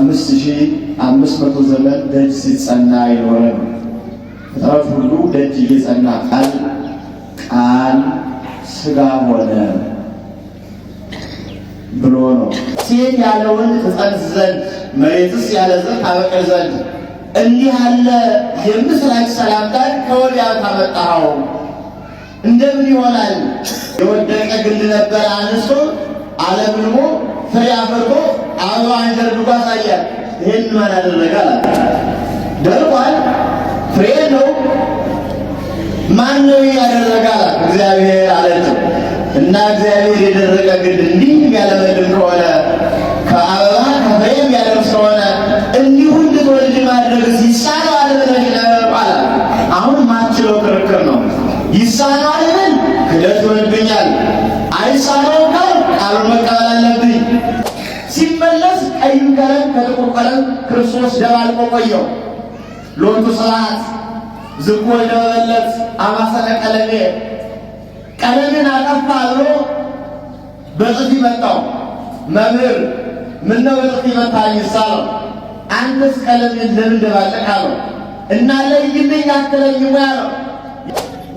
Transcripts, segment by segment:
5500 ዘመን ደጅ ሲጸና የኖረ ነው። ፍጥረት ሁሉ ደጅ እየጸና ቃል ሥጋ ሆነ ብሎ ነው። ሴት ያለ ወንድ ትጸንስ ዘንድ መሬትስ ያለ ዘር ታበቅል ዘንድ እንዲህ ያለ የምስራች ሰላምታን ከወዲያ ታመጣኸው እንደምን ይሆናል? የወደቀ ግንድ ነበር አንስቶ አለምልሞ ፍሬ አፍርቶ አበባ አንዠርግጎ አሳያል። ይህን ማን አደረገ አላት። ደርቋል፣ ፍሬ ነው። ማን ነው ያደረገ አላት። እግዚአብሔር አለችው። እና እግዚአብሔር የደረቀ ግንድ እንዲህ ያለመልም ከሆነ ከአበባ ከፍሬ ያደርስ ከሆነ እንዲሁ እንድትወልድ ማድረግ ይሳነዋል ብለሽ ነው አላት። አሁን ማትችለው ክርክር ነው። ይሳነዋል ብል ክደት ይሆንብኛል፣ አይሳነውም ካል ቃሉን መቀበል አለብኝ። ሲመለስ ቀይም ቀለም ከጥቁር ቀለም ክርስቶስ ደባልቆ ቆየው። ሎቱ ስብሐት ዝኩ ወልደ መበለት አማሰነ ቀለሜ ቀለምን አጠፋ ብሎ በጥፊ መታው። መምህር ምነው በጥፊ መታኝ ሳለው፣ አንተስ ቀለምን ለምን ደባለቅ አለው። እና ለይልኝ አትለኝም ወይ አለው።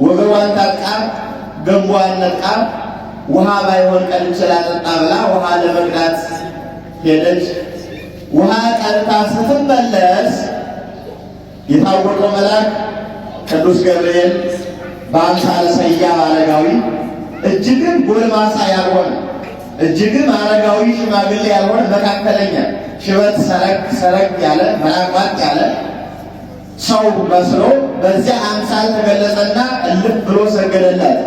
ወገቧን ታጥቃ ገንቧን ነጥቃ ውሃ ባይሆን ቀድቼ ላጠጣ ብላ ውሃ ለመቅዳት ሄደች። ውሃ ቀድታ ስትመለስ የታወቀው መልአክ ቅዱስ ገብርኤል በአምሳለ ሰያፍ አረጋዊ እጅግም ጎልማሳ ያልሆነ እጅግም አረጋዊ ሽማግሌ ያልሆነ መካከለኛ ሽበት ሰረግ ያለ መላቋት ያለ ሰው መስሎ በዚያ አምሳል ተገለጸና እልፍ ብሎ ሰገደላት።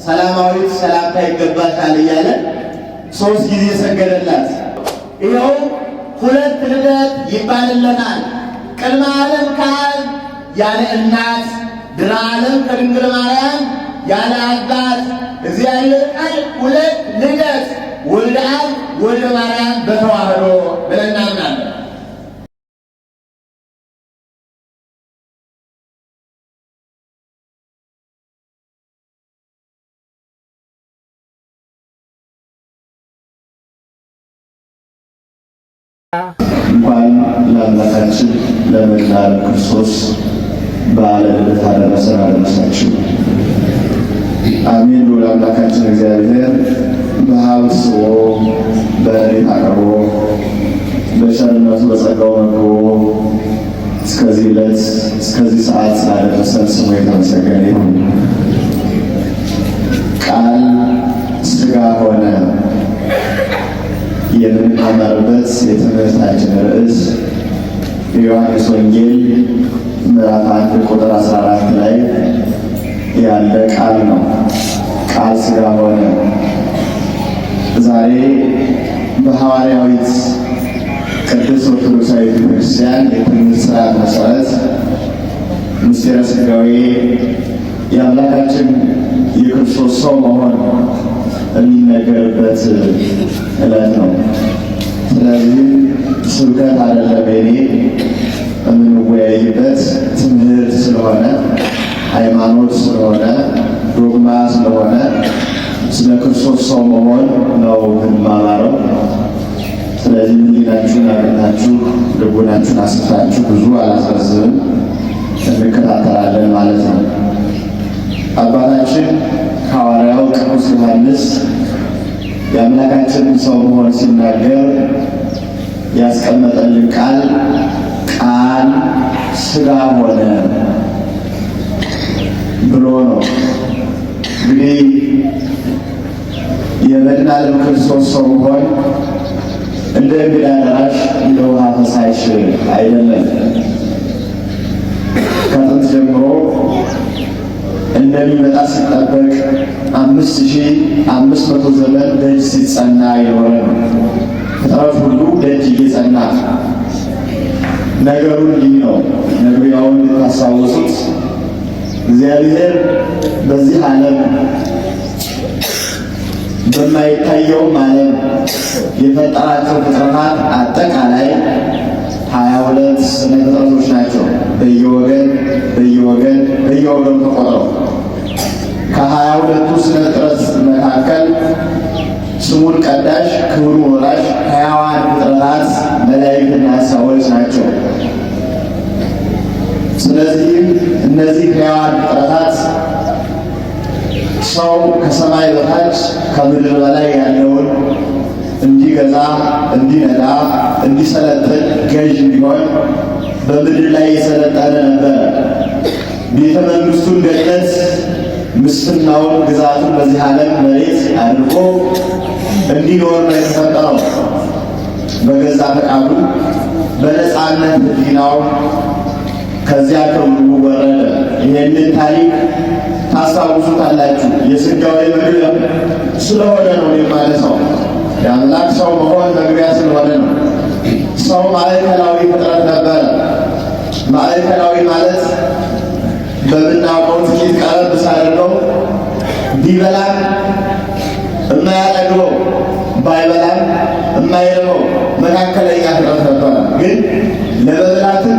ሰላማዊት ሰላምታ ይገባሻል እያለ 3 ጊዜ ሰገደላት። ይኸው 2 ልደት ይባልለታል። ቅድመ ዓለም ከአብ ያለ እናት፣ ድኅረ ዓለም ከድንግል ማርያም ያለ አባት እግዚአብሔር ቃል 2 ልደት ወልደ አብ ወልደ ማርያም በተዋህዶ ብለን እናምናለን። እንኳን ለአምላካችን ለመድኃኔ ክርስቶስ በዓለ ልደት አደረሰን አደረሳችሁ። አሜን። ለአምላካችን እግዚአብሔር በሀብት ስቦ በረድኤት አቅርቦ በቸርነቱ በጸጋው መግቦ እስከዚህ ዕለት እስከዚህ ሰዓት ስላደረሰን ስሙ የተመሰገነ ይሁን። ቃል ሥጋ ሆነ የምንማማርበት የትምህርታችን ርዕስ የዮሐንስ ወንጌል ምዕራፍ 1 ቁጥር 14 ላይ ያለ ቃል ነው። ቃል ሥጋ ሆነ። ዛሬ በሐዋርያዊት ቅድስት ኦርቶዶክሳዊት ቤተክርስቲያን የትምህርት ሥርዓት መሠረት ምስጢረ ሥጋዌ የአምላካችን የክርስቶስ ሰው መሆን የሚነገርበት ዕለት ነው። ስለዚህ ስብከት አይደለም የኔ የምንወያይበት ትምህርት ስለሆነ ሃይማኖት ስለሆነ ዶግማ ስለሆነ ስለ ክርስቶስ ሰው መሆን ነው የምንማማረው። ስለዚህ ሕሊናችሁን አግኝታችሁ ልቡናችሁን አስፍታችሁ ብዙ አላስረዝምም እንከታተላለን ማለት ነው። አባታችን ሐዋርያው ቅዱስ ዮሐንስ የአምላካችንን ሰው መሆን ሲናገር ያስቀመጠልን ቃል ሥጋ ሆነ ብሎ ነው። እንግዲህ የመድኃኔዓለም ክርስቶስ ሰው መሆን እንደ እንግዳ ደራሽ እንደ ውሃ ፈሳሽ አይደለም። ከጥንት ጀምሮ እንደሚመጣ ሲጠበቅ 5500 ዘመን ደጅ ሲጸና የኖረ ነው። ፍጥረት ሁሉ ደጅ እየጸና ነገሩ እንዲህ ነው። ነቢያውን ታስታውሱት እግዚአብሔር በዚህ ዓለም በማይታየውም ዓለም የፈጠራቸው ፍጥረታት አጠቃላይ 22 ስነ ፍጥረቶች ናቸው። በየወገን ተቆጥረው ከ22ቱ ስነ ፍጥረት መካከል ስሙን ቀዳሽ ክብሩን ወራሽ ሕያዋን ፍጥረታት መላእክትና ስለዚህ እነዚህ ሕያዋን ፍጥረታት ሰው ከሰማይ በታች ከምድር በላይ ያለውን እንዲገዛ፣ እንዲነዳ፣ እንዲሰለጥን፣ ገዥ እንዲሆን በምድር ላይ የሰለጠነ ነበረ። ቤተ መንግሥቱን ገነት፣ ምስፍናውን፣ ግዛቱን በዚህ ዓለም መሬት አድርጎ እንዲኖር ነው የተፈጠረው። በገዛ ፈቃዱ በነፃነት ሕሊናው ከዚያ ክብሩ ወረደ። ይሄንን ታሪክ ታስታውሱታላችሁ። የሥጋዌ መግቢያ ስለሆነ ነው የማነሳው። የአምላክ ሰው መሆን መግቢያ ስለሆነ ነው። ሰው ማዕከላዊ ፍጥረት ነበረ። ማዕከላዊ ማለት በምናውቀው ጥቂት ቀረብ ሳደርገው ቢበላም የማያጠግበው ባይበላም የማይርበው መካከለኛ ፍጥረት ነበረ። ግን ለመብላትም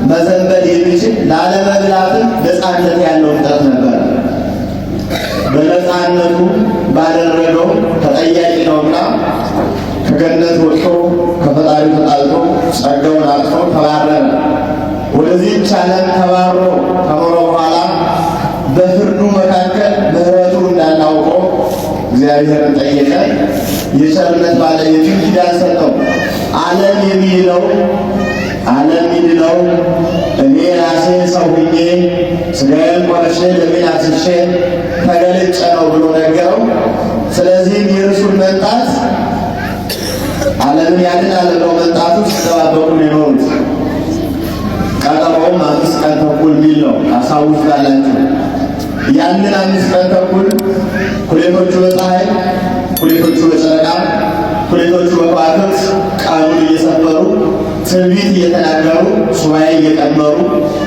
መዘንበል የሚችል ላለመብላትም ነፃነት ያለው ፍጥረት ነበረ። በነፃነቱ ባደረገው ተጠያቂ ነውና ከገነት ወጥቶ ከፈጣሪው ተጣልቶ ጸጋውን አጥቶ ተባረረ። ወደዚህች ዓለም ተባሮ ከኖረ በኋላ በፍርዱ መካከል ምሕረቱ እንዳናውቀው እግዚአብሔርን ጠየቀ። የቸርነት ባለቤቱን ኪዳን ሰጠው። ዓለም የሚድነው እኔ ራሴ ሰው ሁኜ ሥጋዬን ቆርሼ ደሜን አፍስሼ ተገልጬ ነው ብሎ ነገረው። ስለዚህም የእርሱን መምጣት ዓለምን ያድናል ብለው መምጣቱ ሲጠባበቁ የኖሩት ቀጠሮውም 5 ቀን ተኩል ሚል ነው። ታስታውሱታላችሁ። ያንን 5 ቀን ተኩል ኩሌቶቹ በፀሐይ፣ ኩሌቶቹ በጨረቃ፣ ኩሌቶቹ በከዋክብት ቃሉን እየሰበሩ ትንቢት እየተናገሩ ሱባኤ እየቀመሩ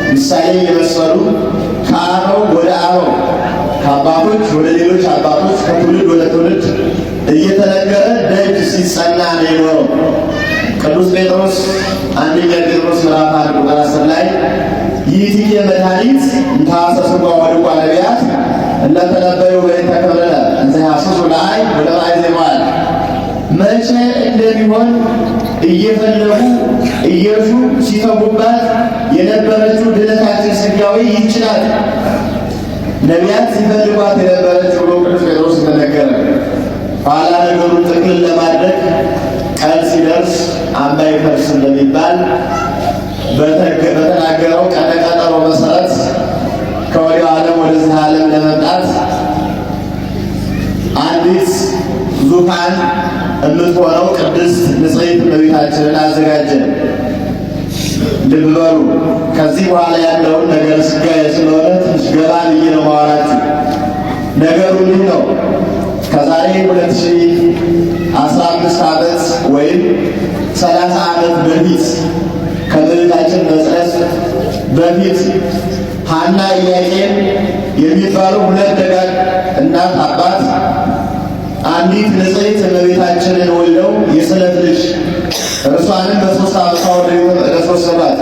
ምሳሌ እየመሰሉ ከአበው ወደ አበው ከአባቶች ወደ ሌሎች አባቶች ከትውልድ ወደ ትውልድ እየተነገረ ደጅ ሲጸና ነው የኖረው። ቅዱስ ጴጥሮስ አንደኛ ጴጥሮስ ምዕራፍ 1 ቁጥር 10 ላይ ይእቲ መድኃኒት እንታሰስዋ ወድቋ ነቢያት እለተነበዩ በእንተ ክብርነ እንዘ ያሐስሱ ለአይ ወደ ራእይ ዜማዋል። መቼ እንደሚሆን እየፈለጉ እየሹ ሲተጉባት የነበረችው ድነታችን ሥጋዌ ይችላል። ነቢያት ሲፈልጓት የነበረችው ብሎ ቅዱስ ጴጥሮስ ተነገረ። ኋላ ነገሩን ጥቅልል ለማድረግ ቀን ሲደርስ አምባ ይፈርስ እንደሚባል በተናገረው ቀነ ቀጠሮ መሰረት ከወዲያው ዓለም ወደዚህ ዓለም ለመምጣት አንዲት ዙፋን የምትሆነው ቅድስት ንጽሕት እመቤታችንን አዘጋጀ። ልብ በሉ። ከዚህ በኋላ ያለውን ነገር ሥጋዌ ስለሆነ ትንሽ ገባ ብዬ ነው ማወራችሁ። ነገሩ እንዲህ ነው። ከዛሬ 2015 ዓመት ወይም 30 ዓመት በፊት ከእመቤታችን መጽነስ በፊት ሐና ኢያቄም የሚባሉ 2 ደጋግ እናት አባት አንዲት ንጽሕት እመቤታችንን ወልደው የስለት ልጅ እርሷንም በ3 ዓመቷ ወደ ቤተ መቅደስ ወሰዷት።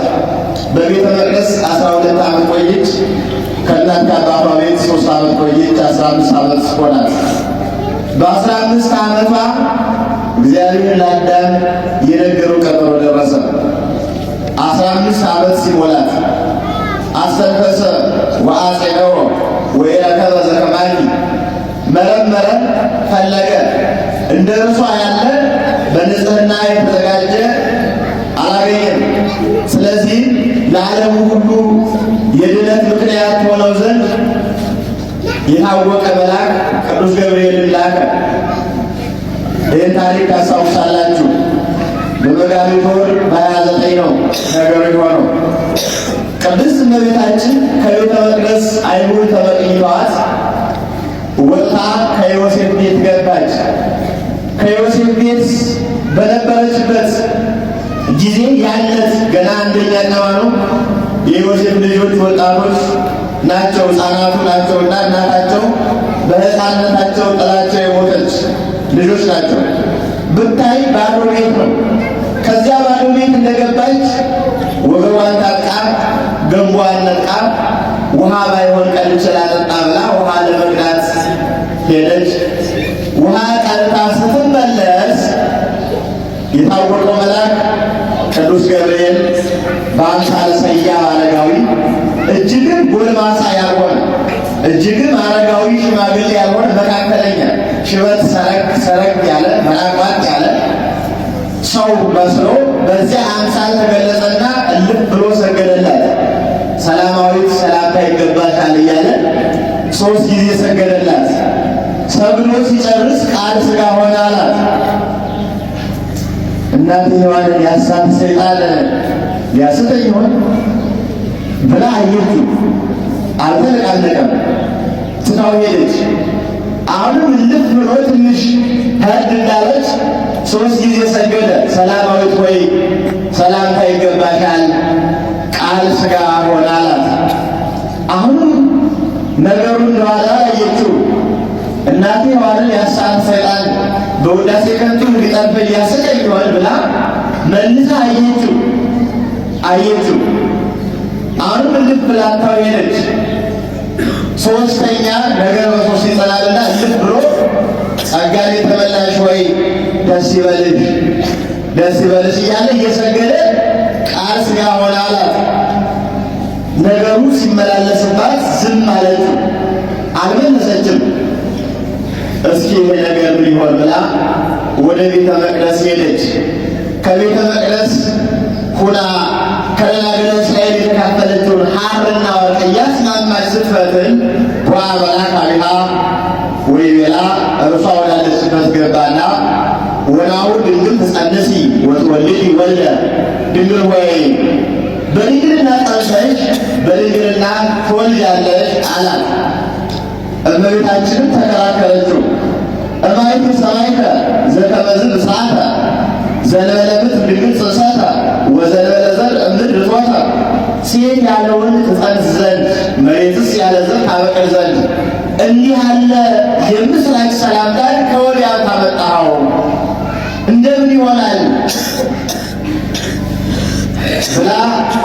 በቤተ መቅደስ 12 ዓመት ቆየች። ከእናት ከአባቷ ቤት 3 ዓመት ቆየች። 15 ዓመት ሆናት። በ15 ዓመቷ እግዚአብሔር ለአዳም የነገረው ቀጠሮ ደረሰ። 15 ዓመት ሲሞላት አስተንፈሰ ወአጼነወ ወኢረከበ ዘከማኒ መረመረ፣ ፈለገ። እንደ እርሷ ያለ በንጽሕና የተዘጋጀ አላገኘም። ስለዚህ ለዓለሙ ሁሉ የድነት ምክንያት ሆነው ዘንድ የታወቀ መልአክ ቅዱስ ገብርኤልን ላከ። ይህን ታሪክ ታስታውሳላችሁ። በመጋቢት ወር በ29 ነው ነገሩ የሆነው። ቅድስት እመቤታችን ከቤተ መቅደስ አይሁድ ተመቅኝተዋት ወጥታ ከዮሴፍ ቤት ገባች። ከዮሴፍ ቤት በነበረችበት ጊዜ ያለት ገና አንደኛ ቀኗ ነው። የዮሴፍ ልጆች ወጣቶች ናቸው፣ ሕፃናቱ ናቸውና እናታቸው በሕፃንነታቸው ጥላቸው የሞተች ልጆች ናቸው። ብታይ ባዶ ቤት ነው። ከዚያ ባዶ ቤት እንደገባች ወገቧን ታጥቃ ገንቧን ነጥቃ ውሃ ባይሆን ቀድቼ ላጠጣ ብላ ውሃ ለመቅዳት ሄደች። ውሃ ቀድታ ስትመለስ የታወቀው መልአክ ቅዱስ ገብርኤል በአምሳለ ሰያፍ አረጋዊ እጅግም ጎልማሳ ያልሆነ እጅግም አረጋዊ ሽማግሌ ያልሆነ መካከለኛ ሽበት ሰረግ ያለ መራቋት ያለ ሰው መስሎ በዚያ አምሳል ተገለጸና እልፍ ብሎ ሰገደላት። ሰላማዊት ሰላምታ ይገባሻል እያለ 3 ጊዜ ሰገደላት። ሰግዶ ሲጨርስ ቃል ሥጋ ሆነ አላት። እናት ሔዋንን ያሳት ሰይጣን ሊያስተኝ ይሆን ብላ አየችው። አልተነቃነቀም፣ ትታው ሄደች። አሁንም እልፍ ብሎ ትንሽ ሄድ እንዳለች 3 ጊዜ ሰገደ። ሰላማዊት ሆይ ሰላምታ ይገባሻል፣ ቃል ሥጋ ሆነ አላት። አሁንም ነገሩን እንደኋላ አየችው። እናቴ ሔዋንን ያሳት ሰይጣን በውዳሴ ከንቱ ሊጠልፈኝ ሊያስቀኝ ይሆን ብላ መልሳ አየችው። አሁንም እልፍ ብላ ትታው ሄደች። 3ኛ ነገር በ3 ይጸናልና እልፍ ብሎ ጸጋን የተመላሽ ሆይ ደስ ይበልሽ እያለ እየሰገደ ቃል ሥጋ ሆነ አላት። ነገሩ ሲመላለስባት ዝም አለችው፣ አልመለሰችም። እስኪ ይሄ ነገር ምን ይሆን ብላ ወደ ቤተ መቅደስ ሄደች። ከቤተ መቅደስ ሁና ከደናግለ እስራኤል የተካፈለችውን ሐርና ወርቅ እያስማማች ስትፈትን መልአከ አቢሃ ወይቤላ እርሷ ወዳለችበት ገባና ወናሁ ድንግል ትጸንሲ ወትወልዲ ወልደ ድንግል ሆይ በድንግልና ጸንሰሽ በድንግልና ትወልጃለሽ አላት። እመቤታችንም ተከራከረችው። እማይቱ ሰማይከ ዘከመዝ ብስራተ ዘእንበለ ምድር ድንግል ጽንሰተ ወዘእንበለ ዘር እምድር ርጾተ ሴት ያለ ወንድ ትጸንስ ዘንድ መሬትስ ያለ ዘር ታበቅል ዘንድ እንዲህ ያለ የምስራች ሰላምታን ከወዲያ ታመጣኸው እንደምን ይሆናል ብላ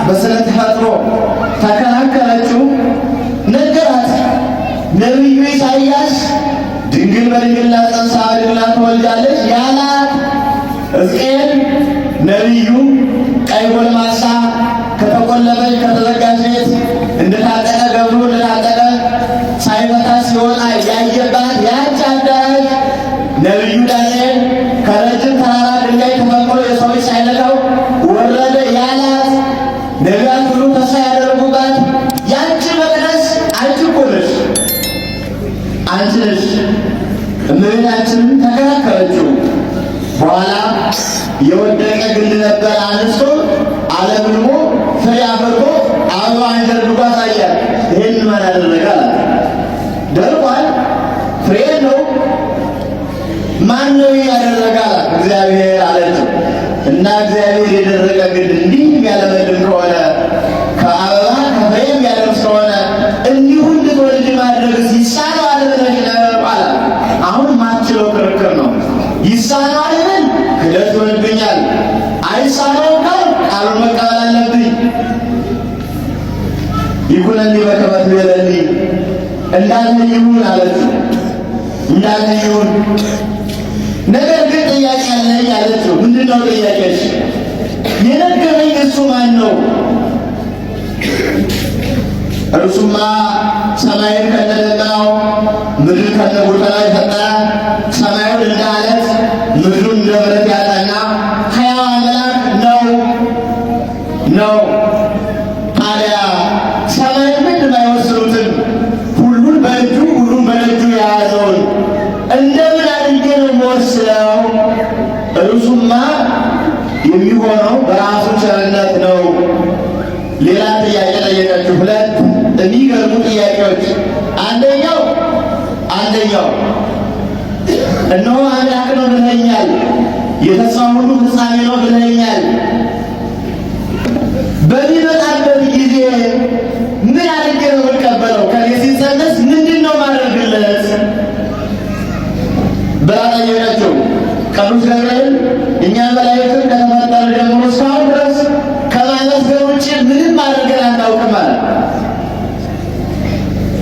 በስነ ተፈጥሮ ተከራከረችው። ነገራት። ነቢዩ ኢሳይያስ ድንግል በድንግልና ጸንሳ በድንግልና ትወልዳለች ያላት ሕዝቅኤል ነቢዩ ቀይ ጎልማሳ ከተቆለፈች ከተዘጋች ቤት እንደታጠቀ ገብቶ እንደታጠቀ ሳይፈታ ሲወጣ ያየባት ያች አዳራሽ ነቢዩ ዳንኤል ከረጅም ተራራ ድንጋይ ተፈንቅሎ የሰው ልጅ ሳይነካው ወረደ ያላት ነቢያት ሁሉ ተስፋ ያደረጉባት ያቺ መቅደስ አንቺ እኮ ነሽ፣ አንቺ ነሽ። እመቤታችንን ተከራከረችው። በኋላ የወደቀ ግንድ ነበር አንስቶ አለምልሞ ፍሬ አፍርቶ አበባ አንጀርድጎ አሳያት። ይህን ማን ያደረገ አላት። ደርቋል፣ ፍሬ ነው። ማን ነው ያደረገ አላት። እግዚአብሔር አለችው። እና እግዚአብሔር የደረቀ ግንድ እንዲህ ያለመልም ከሆነ ከአበባ ከፍሬ ያደርስ ከሆነ እንዲሁ እንድትወልድ ማድረግ ይሳነዋል ብለሽ ነው አላት። አሁን ማትችለው ክርክር ነው። ይሳነዋል ብል ክደት ይሆንብኛል፣ አይሳነው ካል ቃሉን መቀበል አለብኝ። ይኩነኒ በከመ ትቤለኒ እንዳንተ ይሁን አለችው። እንዳንተ ይሁን። ነገር ግን ጥያቄ አለኝ አለችው። ምንድነው ጥያቄሽ? የነገረኝ እሱ ማን ነው? እርሱማ ሰማይን ከነደመናው ምድር ከነጎተራው የፈጠረ ሰማዩን እንደ አለት ምድሩን እንደ ብረት ያጠና ሕያው አምላክ ነው። ታዲያ ሰማይ ምድር አይወስኑትን ሁሉን በእጁ ሁሉን በእጁ የያዘውን እንደምን አድርጌ ነው የምወስነው? እርሱማ የሚሆነው በራሱ ቸርነት ነው። ሌላ ጥያቄ ጠየቀችው። 2 የሚገርሙ ጥያቄዎች። አንደኛው እነሆ አምላክ ነው ብለኸኛል፣ የተስፋ ሁሉ ፍጻሜ ነው ብለኸኛል። በሚመጣበት ጊዜ ምን አድርጌ ነው የምቀበለው? ከኔ ሲጸነስ ምንድን ነው ማድረግለት ብላ ጠየቀችው። ቅዱስ ገብርኤል እኛን መላእክትን ከተፈጠረ ጀምሮ እስካሁን ድረስ ከማመስገን ውጭ ምንም አድርገን አናውቅም አለ።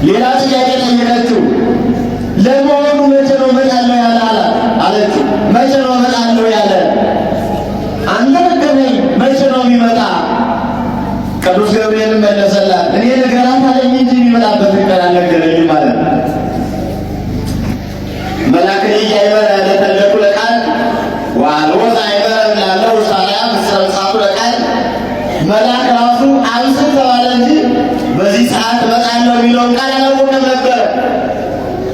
ሌላ ጥያቄ ጠየቀችው። ለመሆኑ መቼ ነው እመጣለሁ ያለ አለችው። መቼ ነው እመጣለሁ ያለ? አንተ ነገረኝ፣ መቼ ነው የሚመጣ? ቅዱስ ገብርኤል መለሰላት። እኔ ነገራት መልአክ ራሱ አብስር ተባለ እንጂ በዚህ ሰዓት እመጣለሁ የሚለውን ቃል አላወቀም ነበር።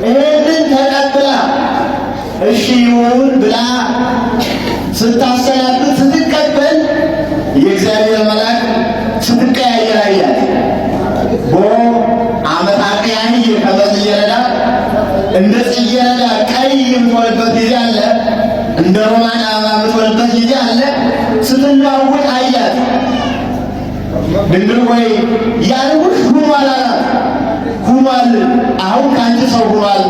ይህንን ተቀብላ እሺ ይሁን ብላ ስታሰናብት ስትቀበል የእግዚአብሔር መልአክ ስትቀያየር አያት። ቦ አመታቀያኒ ከመጽየረዳ እንደ ጽየረዳ ቀይ የምትሆንበት ጊዜ አለ፣ እንደ ሮማን አበባ የምትሆንበት ጊዜ አለ። ስትለዋወጥ አያት። ድንግል ሆይ ያልኩሽ ሁኗል አላት። ሁኗል፣ አሁን ከአንቺ ሰው ሁኗል።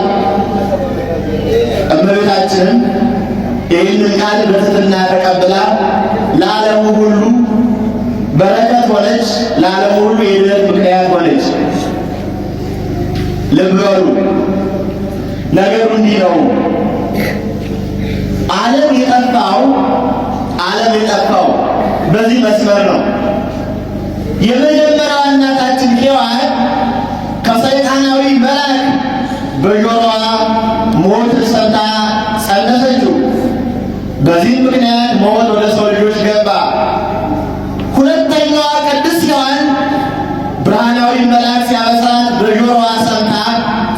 እመቤታችንም ይህንን ቃል በትሕትና ተቀብላ ለዓለሙ ሁሉ በረከት ሆነች፣ ለዓለሙ ሁሉ የድነት ምክንያት ሆነች። ልብ በሉ፣ ነገሩ እንዲህ ነው። ዓለም የጠፋው በዚህ መስመር ነው። የመጀመሪያዋ እናታችን ሔዋን ከሰይጣናዊ መልአክ በጆሮዋ ሞት ሰምታ ጸነሰችው። በዚህ ምክንያት ሞት ወደ ሰው ልጆች ገባ። ሁለተኛዋ ቅድስት ሔዋን ብርሃናዊ መልአክ ሲያበስራት በጆሮዋ ሰምታ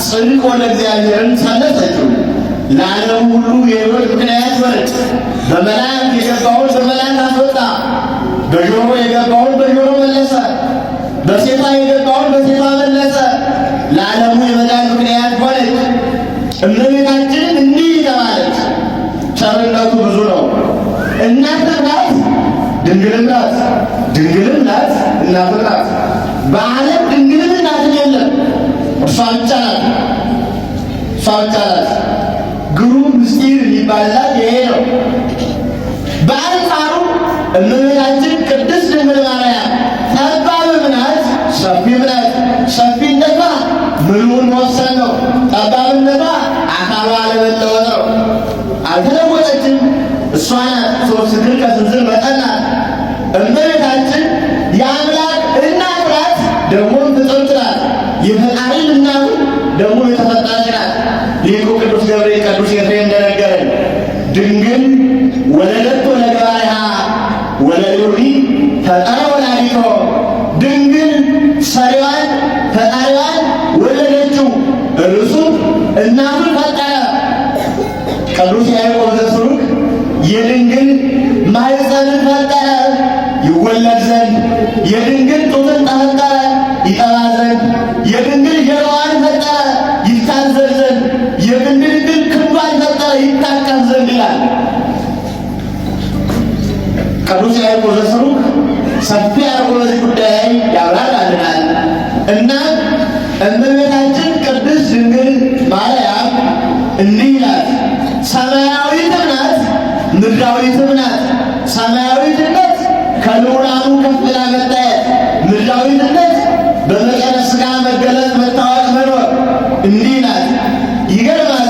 ጽድቅ ወደ እግዚአብሔርን ጸነሰችው። ለዓለሙ ሁሉ የሕይወት ምክንያት ሆነች። በመልአክ የገባውን በመልአክ አስወጣ። በጆሮ የገባውን በጆሮ መለሰ። በሴቷ የገባውን በሴቷ መለሰ። ለዓለሙ የመዳን ምክንያት ሆነች። እመቤታችንም እንዲህ ተባለች። ቸርነቱ ብዙ ነው። እናትም ናት፣ ድንግልም ናት። ድንግልም ናት፣ እናትም ናት። በዓለም ድንግልም እናትም የለም፣ እርሷ ብቻ ናት። እርሷ ብቻ ናት። ግሩም ምስጢር የሚባልላት ይሄ ነው። በአንጻሩ እመቤታችን ቅድስት ድንግል ማርያም ጠባብም ናት፣ ሰፊም ናት። ሰፊነቷ ምሉን መወሰን ነው። ጠባብነቷ አካሏ አለመለወጥ ነው። አልተለወጠችም። እሷ ናት ሶስት እግር ከስንዝር መጠን ናት። እመቤታችን የአምላክ እናት ናት፣ ደግሞ ፍጥርት ናት። የፈጣሪም እናቱ ደግሞ የተፈጠረች ናት። ሊቁ ቅዱስ ገብርኤል ቅዱስ ኤፍሬም እንደነገረን ድንግል ወለደቶ ለገባሪሃ ወለዮኒ ፈጠረ ወላዲቶ። ድንግል ሰሪዋን ፈጣሪዋን ወለደችው፣ እርሱ እናቱን ፈጠረ። ቅዱስ ያዕቆብ ዘስሩግ የድንግል ማኅፀንን ፈጠረ ይወለድ ዘንድ፣ የድንግል ጡትን ተፈጠረ ይጠባ ዘንድ፣ የድንግል ጀርባዋን ፈጠረ ይታዘዝ ዘንድ፣ የድንግል ክንዷን ፈጠረ ይታቀፍ ዘንድ ይላል ቅዱስ ያዕቆብ ዘስሩግ። ሰፊ አድርጎ በዚህ ጉዳይ ላይ ያብራራልናል። እና እመቤታችን ቅድስት ድንግል ማርያም እንዲህ ይላል፣ ሰማያዊትም ናት ምድራዊትም ናት። ሰማያዊትነት ከልዑላኑ ከፍ ብላ መታየት፣ ምድራዊትነት በመጠነ ሥጋ መገለጥ መታወቅ መኖር። እንዲህ ናት። ይገርማል።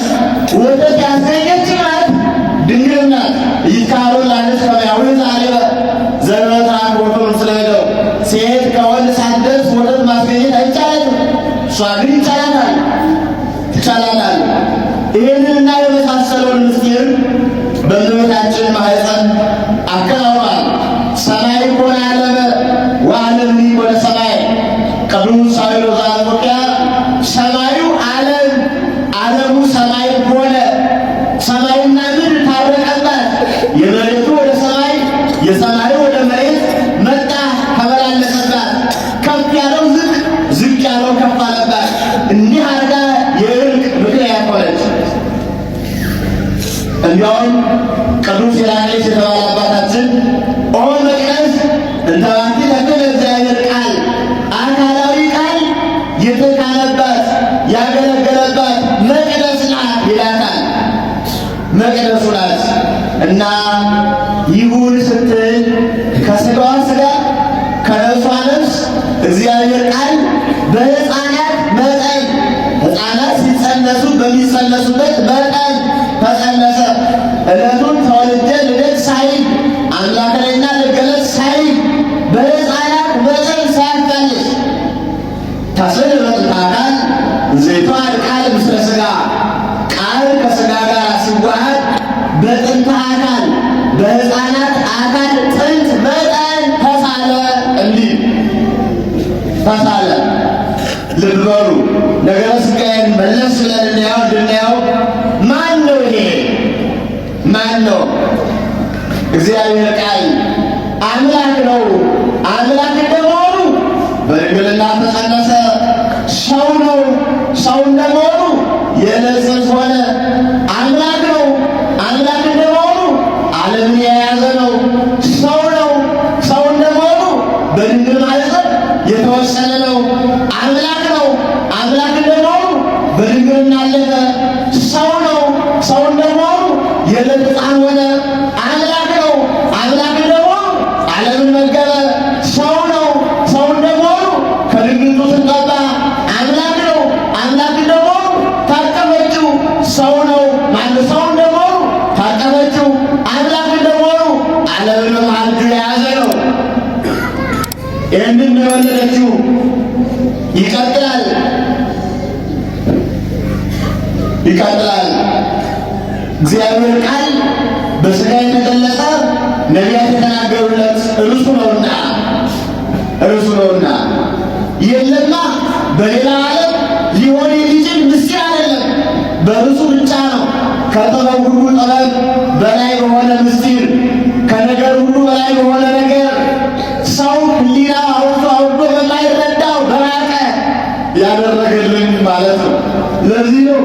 ወተት ያስገኘች ናት ድንግል ናት። ይካሩ ላነች ሰማያዊ ዛሬበ ዘበታ ወተት ስለሄደው ሴት ከወንድ ሳትደርስ ወተት ማስገኘት አይቻላትም። እሷ ግን ይቻላታል። ይህንንና የመሳሰለውን ምስጢር በእመቤታችን ማኅፀን አከናውኗል። ሰማይ ኮነ ዓለመ ወዓለምኒ ኮነ ሰማይ። ቅዱስ ሳዊሮስ ዘአንጾኪያ ሰማዩ ዓለም፣ ዓለሙ ሰማይ ሆነ። ሰማይና ምድር ታረቀባት። የመሬቱ ወደ ሰማይ፣ የሰማዩ ወደ መሬት መጣ ተመላለሰባት። ከፍ ያለው ዝቅ፣ ዝቅ ያለው ከፍ አለባት። እንዲህ አድርጋ የእርቅ ምክንያት ሆነች። እንዲያውም ቅዱስ ሄራቅሊስ የተባለ አባታችን ኦ መቅደስ እንተ ባቲ ተክለ እግዚአብሔር ቃል፣ አካላዊ ቃል የተካለባት ያገለገለባት መቅደስ ናት ይላታል። መቅደሱ ናት እና ይሁን ስትል ከሥጋዋ ሥጋ ከነፍሷ ነፍስ እግዚአብሔር ቃል በሕፃናት መጠን ሕፃናት ሲጸነሱ በሚጸነሱበት መጠን ተጸነሰ። ዕለቱን ተወልጄ ልደት ሳይል አምላክንና ልገለጽ ሳይል በሕፃናት መጠን ሳያታልፍ ተስዕል በጥንተ አካል ዘይቷል ቃል ምስለ ሥጋ። ቃል ከሥጋ ጋር ሲዋሃድ በጥንተ አካል በሕፃናት አካል ጥንት መጠን ተሳለ ተሳለ። ልብ በሉ። ነገረ ሥጋዬን መለስ ብለን እንድናየው ማን ነው ይሄ? ማን ነው? እግዚአብሔር ቃል አምላክ ነው። አምላክ እንደመሆኑ በድንግልና ተጸነሰ። ሰው ነው። ሰው እንደመሆኑ የዕለት ጽንስ ሆነ። አምላክ ነው። አምላክ እንደመሆኑ ዓለምን የያዘ ነው። ሰው ነው። ሰው እንደመሆኑ በድንግል ማኅፀን የተወሰነ ነው። አምላክ ነው። አምላክ እንደመሆኑ በድንግልና አለፈ። ሰው ነው። ሰው እንደመሆኑ የዕለት ሕፃን ሆነ። አምላክ ነው። አምላክ እንደመሆኑ ዓለምን መገበ። ሰው ነው። ሰው እንደመሆኑ ከድንግል ጡት ገባ። አምላክ ነው። አምላክ እንደመሆኑ ታቀፈችው። ሰው ነው። ሰው እንደመሆኑ ታቀፈችው። አምላክ እንደመሆኑ ዓለምን በማዕዱ የያዘ ነው። ይህንን ነው የወለደችው። ይቀጥላል። እግዚአብሔር ቃል በሥጋ የተገለጸ ነቢያት የተናገሩለት እርሱ ነውና የለማ በሌላ ዓለም ሊሆን የሚችል ምስጢር አይደለም። በእርሱ ብቻ ነው። ከጥበብ ሁሉ ጥበብ በላይ በሆነ ምስጢር፣ ከነገር ሁሉ በላይ በሆነ ነገር ሰው ሕሊና አውርዶ በማይረዳው በራቀ ያደረገልን ማለት ነው። ለዚህ ነው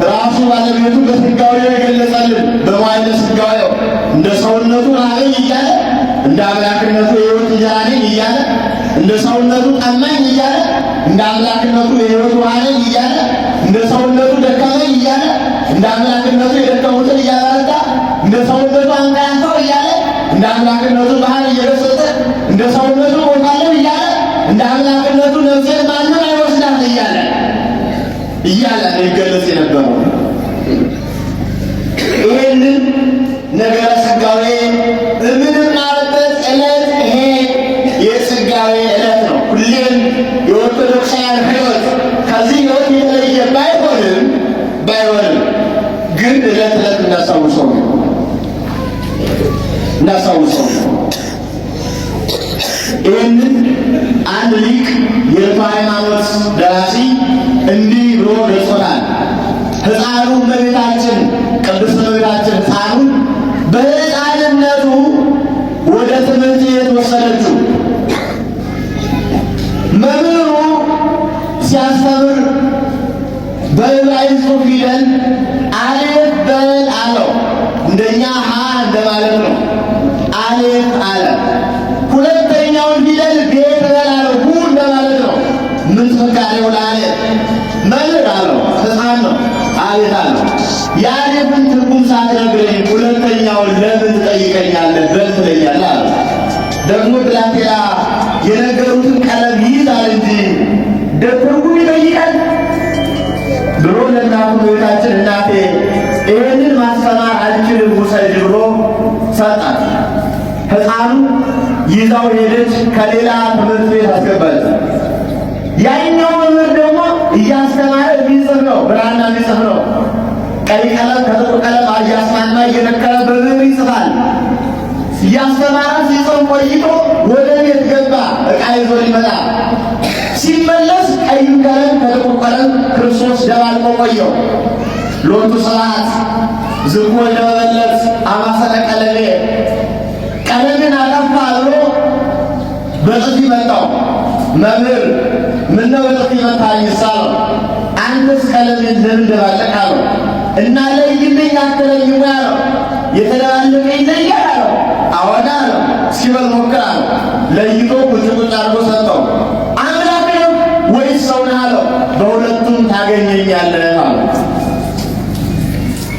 ራሱ ባለቤቱ በሥጋዌ የገለጸልን። በመዋዕለ ሥጋዌው እንደ ሰውነቱ ራበኝ እያለ እንደ አምላክነቱ የሕይወት እንጀራ ነኝ እያለ እንደ ሰውነቱ ጠማኝ እያለ እንደ አምላክነቱ የሕይወት ውሃ ነኝ እያለ እንደ ሰውነቱ ደከመኝ እያለ እንደ አምላክነቱ የደከሙትን እያበረታ እንደ ሰውነቱ አንቀላፋው እያለ እንደ አምላክነቱ ባህር እየገሰጸ እንደ ሰውነቱ ሞታለሁ እያለ እንደ አምላክነቱ ነፍሴን ማንም አይወስዳት እያለ ይገለጽ የነበረው ይህንን ነገረ ሥጋዌ የምንማርበት ዕለት ይሄ የሥጋዌ ዕለት ነው። ሁሌም የኦርቶዶክሳውያን ሕይወት ከዚህ ሕይወት የተለየ ባይሆንም ግን ዕለት ዕለት እናስታውሰው። ይህንን አንድ ሊቅ የዕለቱ ሃይማኖት ደራሲ እንዲህ ብሎ ገልጾታል። ሕፃኑ እመቤታችን ቅድስት እመቤታችን ሕፃኑን በሕፃንነቱ ወደ ትምህርት ቤት ወሰደችው። መምህሩ ሲያስተምር በዕብራይስጡ ፊደል አሌፍ በል አለው። እንደኛ ሀ እንደማለት ነው። አሌፍ አለ። ሁለተኛውን ፊደል ቤት በል አለው። ሁ እንደማለት ነው። ምን ትፈቃሪው ለአሌፍ መምህር አለው። ሕፃን ነው። አቤት አለው። የአሌፍን ትርጉም ሳትነግረኝ ሁለተኛውን ለምን ትጠይቀኛለህ? በል ትለኛለህ አለው። ደግሞ ብላቴና የነገሩትን ቀለም ይይዛል እንጂ ትርጉም ይጠይቃል ብሎ ለእናቱ እመቤታችን እናቴ ይህንን ማስተማር አልችልም ውሰድ ብሎ ሰጣት። ሕፃኑ ይዛው ሄደች። ከሌላ ትምህርት ቤት አስገባች። ያኛው መምህር ደግሞ እያስተማረ የሚጽፍ ነው፣ ብራና የሚጽፍ ነው። ቀይ ቀለም ከጥቁር ቀለም እያስማማ እየነከረ በብዕር ይጽፋል። እያስተማረ ሲጽፍ ቆይቶ ወደ ቤት ገባ። ዕቃ ይዞ ሊመጣ ሲመለስ ቀይ ቀለም ከጥቁር ቀለም ክርስቶስ ደባልቆ ቆየው። ሎቱ ስብሐት ዝክሞ ለመበለት አማሰረ ቀለሜ ቀለምን አጠፋ ብሎ በጥፊ መታው። መምህር ምነው በጥፊ መታኝ ሳለው፣ አንተስ ቀለምን ለምን ደባለቅ አለው። እና ለይልኝ አትለይም አለው። የተደባለቀ ይለያል አለው። አዎን አለው። ሲበል ሞክር አለው። ለይቶ ቁጭ አድርጎ ሰጠው። አምላክ ነው ወይስ ሰው ነህ አለው። በሁለቱም ታገኘኛለህ አለው።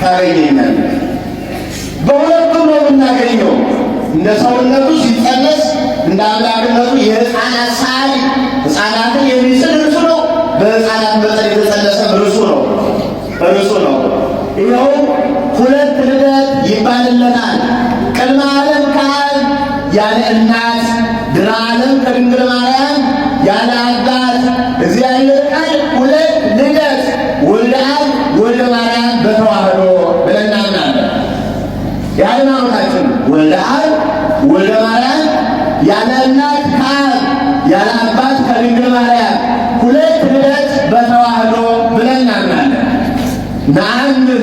ታገኘኛለህ። በሁለቱም ነው የምናገኘው። እንደ ሰውነቱ ሲጸነስ እንደ አምላክነቱ የሕፃናት ሳሊ ሕፃናትን የሚስል እርሱ ነው። በሕፃናት መጠን የተጸነሰ እርሱ ነው። ይኸው ሁለት ልደት ይባልለታል። ቅድመ ዓለም ከአብ ያለ እናት፣ ድኅረ ዓለም ከድንግል ማርያም ያለ አባት እግዚአብሔር ቃል ሁለት ልደት ወልደ አብ ወልደ ማርያም በተዋህዶ ብለን እናምናለን። የሃይማኖታችን ወልደ አብ ወልደ ማርያም ያለ እናት ከአብ ያለ አባት ከድንግል ማርያም ሁለት ልደት በተዋህዶ ብለን እናምናለን። ነአምን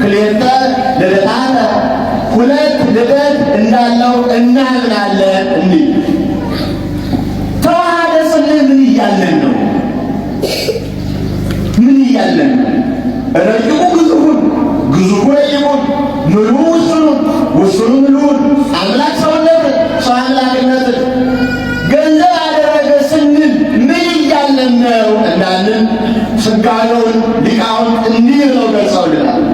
ክልኤተ ልደታተ ሁለት ልደት እንዳለው እናምናለን። እንዲህ ተዋህደ ስንል ምን እያለን ነው? ምን እያለን ነው? ረቂቁ ግዙፉን፣ ግዙፉ ረቂቁን፣ ምሉዕ ውሱኑን፣ ውሱኑ ምሉዕን፣ አምላክ ሰውነትን፣ ሰው አምላክነትን ገንዘብ አደረገ ስንል ምን እያለን ነው እንዳልን ስጋዌውን ሊቃውንት እንዲህ ብለው ገልጸውልናል።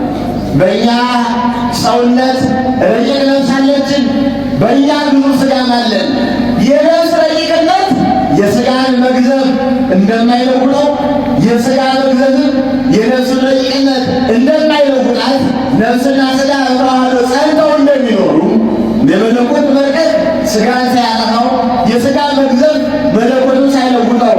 በእኛ ሰውነት ረቂቅ ነፍስ አለችን፣ በእኛ ግዙፍ ሥጋም አለን። የነፍስ ረቂቅነት የሥጋን መግዘፍ እንደማይለውጠው የሥጋ መግዘፍም የነፍስን ረቂቅነት እንደማይለውጣት ነፍስና ሥጋ በተዋህዶ ጸንተው እንደሚኖሩ የመለኮት መርቀቅ ሥጋን ሳያጠፋው የሥጋ መግዘፍ መለኮቱን ሳይለውጠው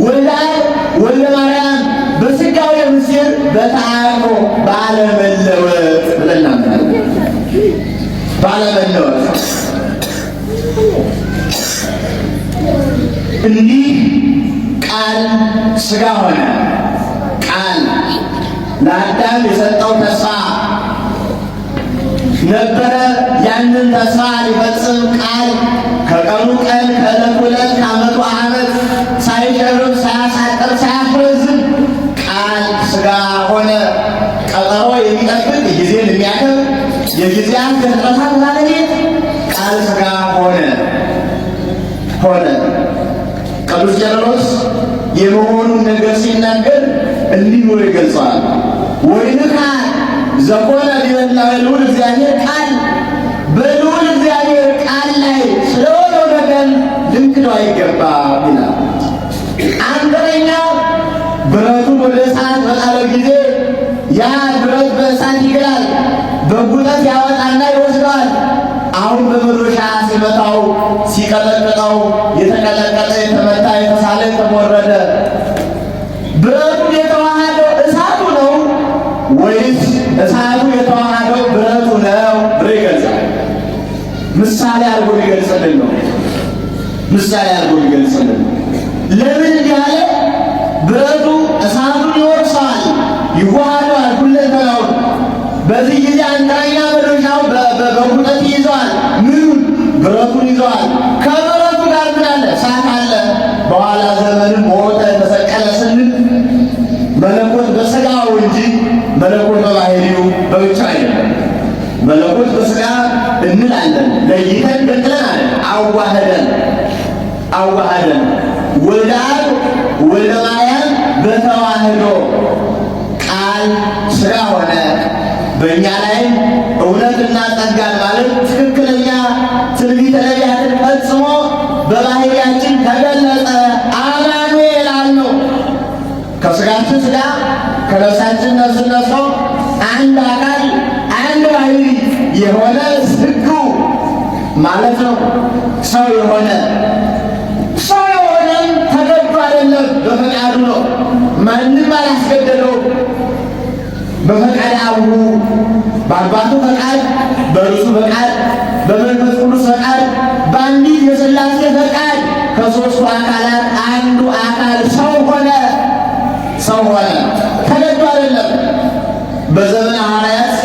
ወልደ አብ ወልደ ማርያም በሥጋዌ ምስጢር በተአቅቦ ባለመለወጥ ብለን እናምናለን። ባለመለወጥ እንዲህ ቃል ሥጋ ሆነ። ቃል ለአዳም የሰጠው ተስፋ ነበረ። ያንን ተስፋ ሊፈጽም ቃል ከቀኑ ቀን ከዕለቱ ዕለት ከዓመቱ ዓመት ሳይጨርም ሳያሳጥር ሳያፍረዝም ቃል ሥጋ ሆነ። ቀጠሮ የሚጠብቅ ጊዜን የሚያከብር የጊዜያት ፍጥረታት ባለቤት ቃል ሥጋ ሆነ። ቅዱስ ቄርሎስ የመሆኑን ነገር ሲናገር እንዲህ ብሎ ይገልጸዋል። ወይንካ ዘኮነ ዲበላዊ ልዑል እግዚአብሔር ቃል በልዑል እግዚአብሔር ቃል ላይ ስለሆነው ነገር ልንክደው አይገባም ይላል። አንደኛው ብረቱን ወደ እሳት በጣለው ጊዜ ያ ብረት በእሳት ይግላል፣ በጉጠት ያወጣና ይወስደዋል። አሁን በመዶሻ ሲመታው ሲቀጠቅጠው የተቀጠቀጠ የተመታ የተሳለ የተሞረደ ብረቱን የተዋሃደው እሳቱ ነው ወይስ እሳቱ የተዋሃደው ብረቱ ነው ብሎ ይገልጻል። ምሳሌ አድርጎ ሊገልጽልን ነው። ምሳሌ አድርጎ ሊገልጽልን ነው። ለምን ያለ ብረቱ እሳቱን ይወርሰዋል፣ ይዋሃደዋል ሁለንተናውን። በዚህ ጊዜ አንደኛ መዶሻው በጉጠት ይዘዋል። ምኑን? ብረቱን ይዘዋል። ከብረቱ ጋር ምን አለ? እሳት አለ። በኋላ ዘመንም ሞተ ተሰቀለ ስንል መለኮት በሥጋው እንጂ መለኮት በባህሪው በብቻ አይደለም። መለኮት በሥጋ እንላለን፣ ለይተን ገጥለናል። አዋህደን ወልደ አብ ወልደ ማርያም በተዋህዶ ቃል ሥጋ ሆነ። በእኛ ላይ እውነትና ጸጋን ማለት ትክክለኛ ትንቢተ ነቢያትን ፈጽሞ በባህሪያችን ተገለጸ። አማኑኤል አልነው። ከሥጋችን ሥጋ ከነፍሳችን ነፍስ ነስቶ አንድ አካል አንድ ባህሪ የሆነ ስግው ማለት ነው። ሰው የሆነም ተገዶ አይደለም፣ በፈቃዱ ነው። ማንም አላስገደደው። በፈቃድ አብሩ በአባቱ ፈቃድ በእርሱ ፈቃድ በመንፈስ ቅዱስ ፈቃድ በአንዲት የሥላሴ ፈቃድ ከሦስቱ አካላት አንዱ አካል ሰው ሆነ። ተገዶ አይደለም። በዘመነ ሐዋርያት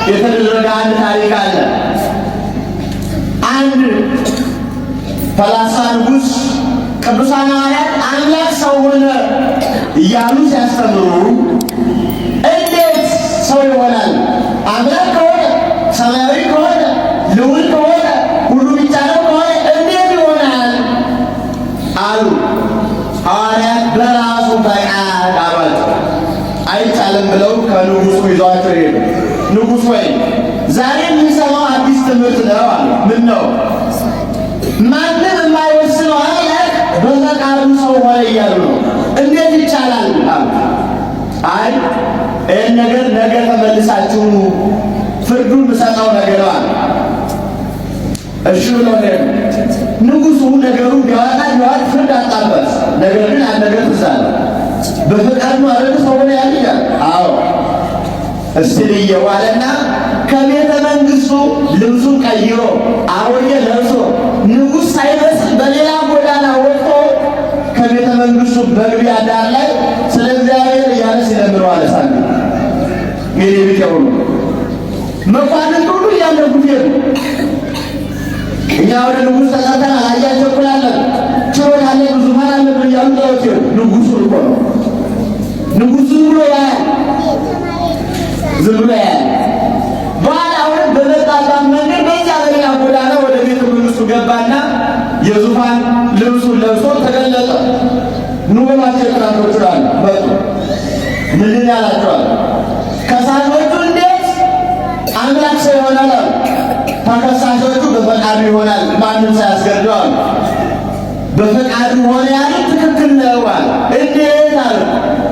የተደረገ አንድ ታሪክ አለ። አንድ ፈላሳ ንጉሥ ቅዱሳን ሐዋርያት አምላክ ሰው ሆነ እያሉ ሲያስተምሩ እንዴት ሰው ይሆናል? አምላክ ከሆነ ሰማያዊ ከሆነ ልዑል ከሆነ ሁሉ የሚቻለው ከሆነ እንዴት ይሆናል አሉ። ሐዋርያት በራሱ ፈቃድ አሏቸው። አይቻልም ብለው ከንጉሡ ይዘዋቸው ሄዱ። ንጉሥ ወይ ዛሬ የምንሰማው አዲስ ትምህርት ነው አሉ። ምን ነው? ማንም የማይወስነው አምላክ በፈቃዱ ሰው ሆነ እያሉ ነው። እንዴት ይቻላል አሉ። አይ ይህን ነገር ነገ ተመልሳችሁ ፍርዱን ብሰጠው ነገር አለ። እሺ ብለው ሄዱ። ንጉሡ ነገሩ ቢያወጣ ፍርድ አጣበት። ነገር ግን አንድ ነገር ትዝ አለ። በፈቃድ ነው አይደል ሰው ሆነ ያልኛል? አዎ እስቲ ልየው አለና ከቤተ መንግሥቱ ልብሱን ቀይሮ አሮጌ ለብሶ ንጉሥ ሳይመስል በሌላ ጎዳና ወጥቶ በግቢያ ዳር ላይ ስለ እግዚአብሔር እያለ ሲለምነው አለ። ሳሚ ሜሌ ቢጤው ነው መኳንን ሁሉ እያለጉት ሄዱ። እኛ ወደ ንጉሥ ተጠርተን አላያቸው እኩላለን ችሎታ አለ ዙፋን አለ ብሎ እያሉ ጠሩት ሄዱ። ንጉሡ እኮ ነው ንጉሡ ዝም ብሎ ያያል፣ ዝም ብሎ ያያል። በኋላ አሁንም በመጣባት መንገድ በዚያ በሌላ ጎዳና ወደ ቤተ መንግሥቱ ገባና የዙፋን ልብሱን ለብሶ ተገለጠ። ኑ በሏቸው ቅራቶቹ አለ መጡ። ምንድን ያላቸዋል? ከሳሾቹ እንዴት አምላክ ሰው ይሆናል አሉ። ተከሳሾቹ በፈቃዱ ይሆናል ማንም ሳያስገድደው አሉ። በፈቃዱ ሆነ ያሉት ትክክል ነው አሉ። እንዴት አሉ።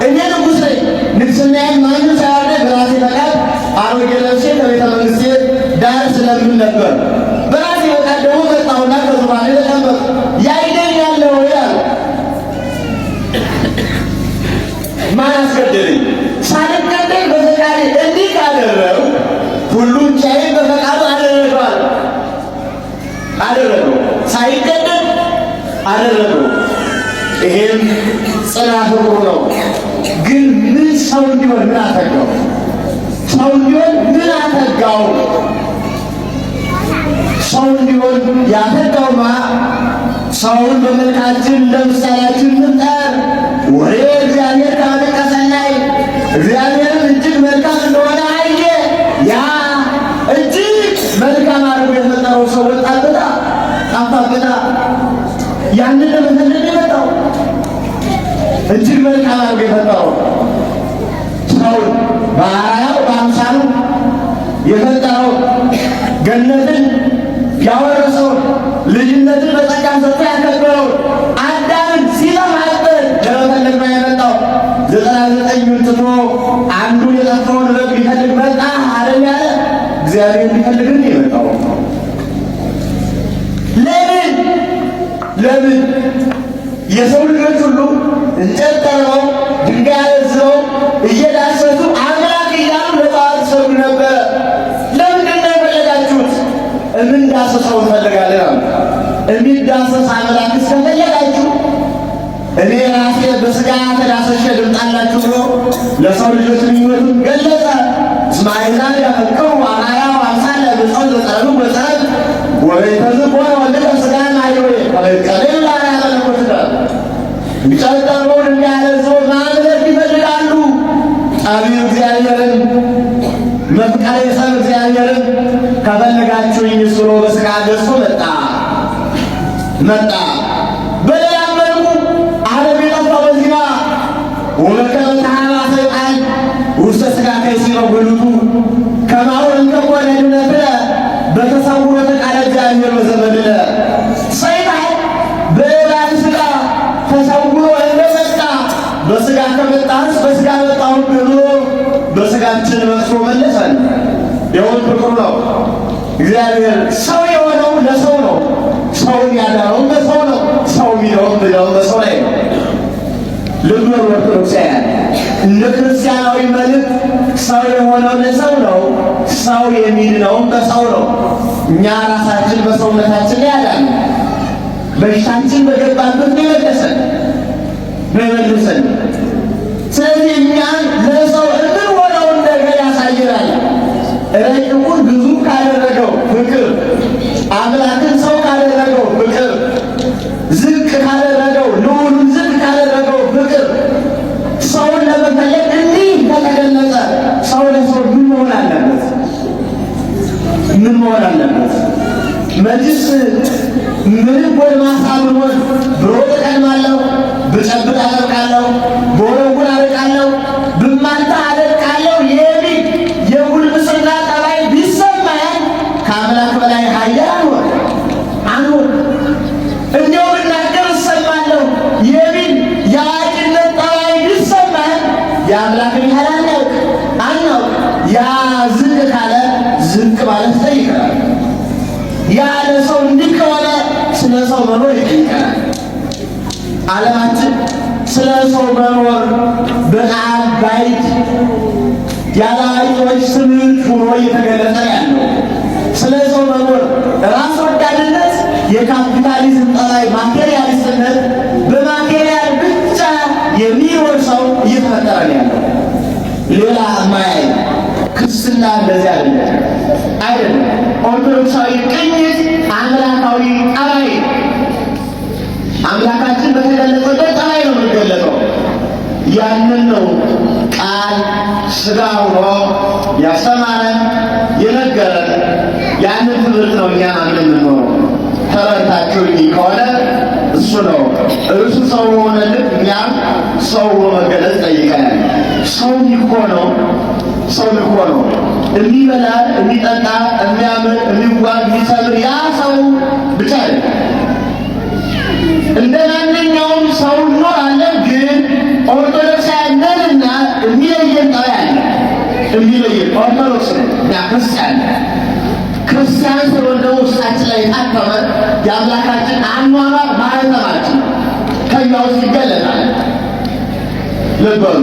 እኔ ንጉሥ ነኝ፣ ንግሥናዬን ማንም ሳያወርደኝ በራሴ ፈቃድ አሮጌ ለብሼ ከቤተ መንግሥቴ ዳር ስለምን ነበር። በራሴ ፈቃድ ደግሞ መጣሁና ከዙፋኔ ተቀመጥኩ። ያይደኛል ወይ አሉ። ማን አስገደደኝ? ሳልገደል በፈቃዴ እንዲህ ካደረው ሁሉን ቻይ በፈቃዱ አደረገው ሳይገደል አደረገው። ይሄም ጽናት ፍቅሩ ነው። ግን ምን ሰው እንዲሆን ምን አተጋው? ሰው እንዲሆን ምን አተጋው? ሰው እንዲሆን ያተጋውማ ሰውን በመልካችን እንደ ምሳሌያችን እንፍጠር። ወሬ እግዚአብሔር ካመቀ ሰናይ እግዚአብሔርም እጅግ መልካም እንደሆነ አየ። ያ እጅግ መልካም አድርጎ የፈጠረው ሰው ወጣበታ ጠፋበታ። ያንን ለመፈለግ የመጣው እጅግ መልካም አድርጎ የፈጠረው ሰውን በአርአያው በአምሳሉ የፈጠረው ገነትን ያወረሰውን ልጅነትን በጸጋ ሰጥቶ ያከበረውን አዳምን ሲለማበት ለመፈለግ ነው የመጣው። 99ን ትቶ አንዱን የጠፋውን በግ ሊፈልግ መጣ አይደል ያለ? እግዚአብሔር ሊፈልግ ነው የመጣው። ለምን የሰው ልጆች ሁሉ እንጨት ጠርበው ድንጋይ አለዝበው እየዳሰሱ አምላክ እያሉ ለጣዖት ሰሩ ነበረ። ለምንድን ነው የፈለጋችሁት? እምንዳሰሰው እንፈልጋለን። የሚዳሰስ አምላክ እስከፈለጋችሁ እኔ ራሴ በሥጋ ተዳሰሸ ልምጣላችሁ ብሎ ለሰው ልጆች ምኞቱን ገለጸ። እስመ አሕዛብ ያፈቅሩ አርአያሁ አምሳለ ብፅዕ ዘጠረሉ በጸረብ ወበይተዝቆ ወልደ ሥጋ ማይወይ ቀሌል ለአርአያ መለኮት ይላል። እንጨት ጠርበው ድንጋይ አለዝበው ማምለክ ይፈልጋሉ። ጠቢብ እግዚአብሔርን መፍቀሬ ሰብ እግዚአብሔርን ከፈለጋችሁኝ ብሎ በሥጋ ገዝቶ መጣ። በሌላም መልኩ ዓለም የጠፋው በዚህ ነው። ወበከመ ተሃባ ሰይጣን ውስተ ሥጋ ከይሲኖ ጉልቱ ከማሁ እንከኮ ለድኅነትነ በተሰውሮ ቃለ እግዚአብሔር በዘመድነ። ሰይጣን በእባብ ሥጋ ተሰውሮ እንደመጣ በሥጋ ከመጣህስ በሥጋ መጣሁ ብሎ በሥጋችን መስሎ መለሰን። የሆን ፍቅሩ ነው። እግዚአብሔር ሰው የሆነው ለሰው ነው። ሰውን ያዳነው በሰው ነው። ሰው የሚለውም ብለውም በሰው ላይ ነው። ልብ ኦርቶዶክሳውያን እንደ ክርስቲያናዊ መልእክት ሰው የሆነው ለሰው ነው። ሰው የሚድነውም በሰው ነው። እኛ ራሳችን በሰውነታችን ላይ ያዳነው በሽታችን በገባበት ነው የመለሰን። ስለዚህ እኛን ለሰው እንድንሆነውን ነገር ያሳየናል። ረቂቁን ብዙ ካደረገው ፍቅር፣ አምላክን ሰው ካደረገው ፍቅር፣ ዝቅ ካደረገው ልዑሉን ዝቅ ካደረገው ፍቅር ሰውን ለመፈለግ እንዲህ ከተገለጸ ሰው ለሰው ምን መሆን አለበት? መጅስ ምንም ጎልማሳ ብሆን ብሮጥ እቀድማለሁ፣ ብጨብጥ አደርቃለሁ፣ በወረውር አደርቃለሁ፣ ብማታ አደርቃለሁ የሚል የጉልምስና ጠባይ ቢሰማኝ ከአምላክ በላይ ኃያል አንሆን። እንዲያው ብናገር እሰማለሁ የሚል የአዋቂነት ጠባይ ቢሰማኝ የአምላክን ያህል አናውቅ። ያ ዝቅ ካለ ዝቅ ማለት ይጠይቀናል። ያለ ሰው እንዲህ ከሆነ ስለ ሰው መኖር ይጠይቀናል። ዓለማችን ስለ ሰው መኖር በጣም ባይድ ያለ አዋቂዎች ትምህርት ሆኖ እየተገለጸ ያለው ስለ ሰው መኖር ራስ ወዳድነት፣ የካፒታሊዝም ጠባይ፣ ማቴሪያሊስትነት፣ በማቴሪያል ብቻ ሌላ ማይ ክርስትና እንደዚህ አይደለም። ኦርቶዶክሳዊ ቅኝት አምላካዊ ጠባይ፣ አምላካችን በተገለጸበት ጠባይ ነው የሚገለጠው። ያንን ነው ቃል ሥጋ ሆኖ ያስተማረን የነገረን። ያንን ትምህርት ነው እኛ አምን የምንኖረው። ተረድታችሁኝ ከሆነ እሱ ነው እርሱ ሰው ሆነልን፣ እኛም ሰው መገለጽ ጠይቀናል። ሰው የሚሆነው የሚበላ የሚጠጣ የሚያምር የሚዋግ የሚሰብር ያ ሰው ብቻ አይደለም። እንደ ማንኛውም ሰው እንኖራለን፣ ግን ኦርቶዶክሳውያንና የሚለየን ጠባይ አለ። የሚለየን ኦርቶዶክስ እና ክርስቲያን ስለሆነ ደግሞ ውስጣችን ላይ የታተመ የአምላካችን አኗኗር ማህተማችን ከኛ ውስጥ ይገለጣል። ልበሉ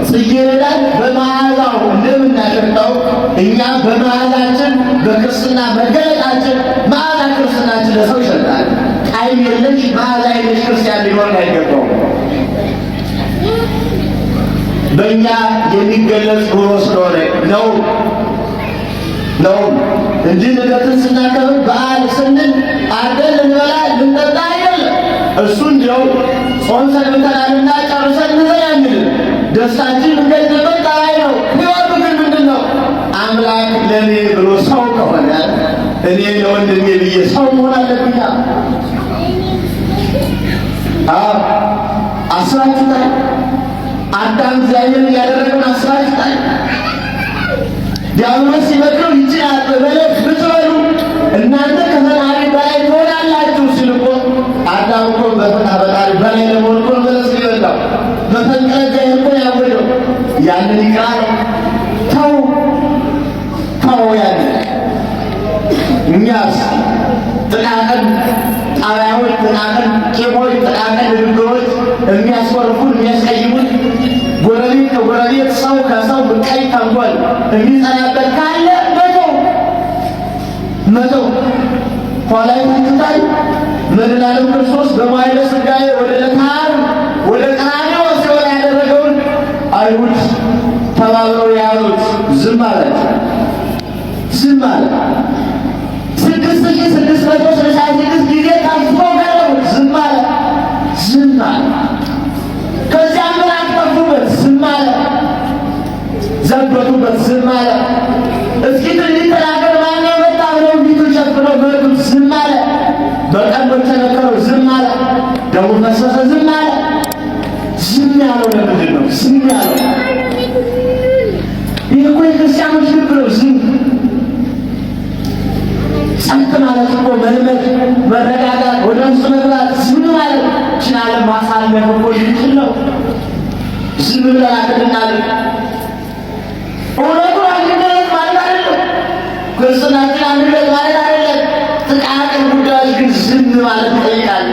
ጽጌረዳ በመዓዛው እንደምናሸታው እኛ በመዓዛችን በክርስትና መገለጣችን መዓዛ ክርስትናችን ለሰው ይሸጣል። ጣዕም የለሽ መዓዛ የለሽ ክርስቲያን ሊኖር አይገባውም። በእኛ የሚገለጽ ኑሮ ስለሆነ ነው እንጂ ልደትን ስናከብር በዓል ስንል አርደን ልንበላ ልንጠጣ አይደለም። እሱ እንዲያው ጾም ሰንብተናልና ጨርሰን እንዘያለን። ደስታችን እንገኝበት ጠባይ ነው። ሕይወቱ ግን ምንድን ነው? አምላክ ለእኔ ብሎ ሰው ከሆነ እኔ ለወንድሜ ብዬ ሰው መሆን አለብኛ። አስራችሁታል? አዳም እግዚአብሔርን ያደረገውን አስራችሁታል? ዲያብሎስ ሲመክረው ይችላል በበለስ ብትበሉ እናንተ ከፈጣሪ በላይ ትሆናላችሁ ሲል እኮ አዳም እኮ በፈጣሪ በላይ ለመሆን እኮ በለስ ሊበላው በፈንቅለ እግዚአብሔር እኮ ያወደው ያንን ይቅር ተው ያንን። እኛስ ጥቃቅን ጠባዮች፣ ጥቃቅን ቂሞች፣ ጥቃቅን ንግግሮች የሚያስወርፉን የሚያስቀይሙን ጎረቤት ከጎረቤት ሰው ከሰው ብቀይ ተንኮል የሚጸናበት ካለ መተው ኋላ ይታል። መድኃኒዓለም ክርስቶስ በመዋዕለ ሥጋዌ ወደ ለታር ወደ ቀራንዮ ሲወጣ ያደረገውን አይሁድ ተባብረው ያሉት ዝም ማለት 6666 ጊዜ ታስበው ገረቡት። ዝም ማለት ከዚያም ምራቅ ጠፉበት፣ ዝም አለ። ዘበቱበት፣ ዝም አለ። እስኪ ትንቢት ተናገር ማን የመጣ ብለው ፊቱን ሸፍነው መቱት፣ ዝም አለ። በቀንዶች ተነከረው፣ ዝም አለ። ደሙ ፈሰሰ፣ ዝም አለ። ዝም ያለው ለምንድን ነው? ዝም ያለው ይህ እኮ የክርስቲያኖች ልብ ነው። ዝም ጸጥ ማለት እኮ መልመድ፣ መረጋጋት፣ ወደ ውስጥ መግባት፣ ዝም ማለት ይችላል። ማሳለፍ እኮ ይችል ነው። ዝም ብለን አትድናለን። እውነቱን አንድነት ማለት አይደለም። ክርስትናችን አንድነት ማለት አይደለም። ጥቃቅን ጉዳዮች ግን ዝም ማለት ይጠይቃል።